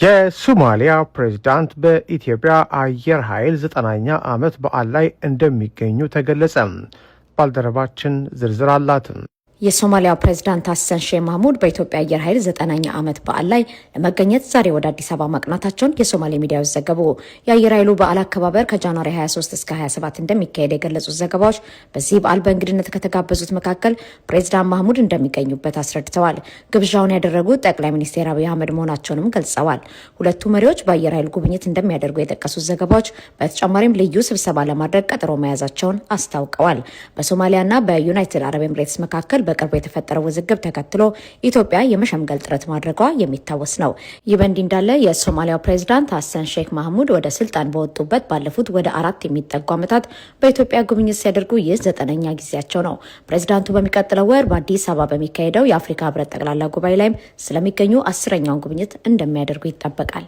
የሶማሊያ ፕሬዝዳንት በኢትዮጵያ አየር ኃይል 9ኛ ዓመት በዓል ላይ እንደሚገኙ ተገለጸ። ባልደረባችን ዝርዝር አላት። የሶማሊያ ፕሬዝዳንት ሐሰን ሼህ መሐሙድ በኢትዮጵያ አየር ኃይል 9ኛ ዓመት በዓል ላይ ለመገኘት ዛሬ ወደ አዲስ አበባ ማቅናታቸውን የሶማሌ ሚዲያዎች ዘገቡ። የአየር ኃይሉ በዓል አከባበር ከጃንዋሪ 23 እስከ 27 እንደሚካሄድ የገለጹት ዘገባዎች በዚህ በዓል በእንግድነት ከተጋበዙት መካከል ፕሬዝዳንት መሐሙድ እንደሚገኙበት አስረድተዋል። ግብዣውን ያደረጉት ጠቅላይ ሚኒስትር አብይ አህመድ መሆናቸውንም ገልጸዋል። ሁለቱ መሪዎች በአየር ኃይል ጉብኝት እንደሚያደርጉ የጠቀሱት ዘገባዎች በተጨማሪም ልዩ ስብሰባ ለማድረግ ቀጠሮ መያዛቸውን አስታውቀዋል። በሶማሊያና በዩናይትድ አረብ ኤምሬትስ መካከል በቅርቡ የተፈጠረው ውዝግብ ተከትሎ ኢትዮጵያ የመሸምገል ጥረት ማድረጓ የሚታወስ ነው። ይህ በእንዲህ እንዳለ የሶማሊያው ፕሬዝዳንት ሐሰን ሼህ መሐሙድ ወደ ስልጣን በወጡበት ባለፉት ወደ 4 የሚጠጉ ዓመታት በኢትዮጵያ ጉብኝት ሲያደርጉ ይህ 9ኛ ጊዜያቸው ነው። ፕሬዝዳንቱ በሚቀጥለው ወር በአዲስ አበባ በሚካሄደው የአፍሪካ ህብረት ጠቅላላ ጉባኤ ላይም ስለሚገኙ 10ኛውን ጉብኝት እንደሚያደርጉ ይጠበቃል።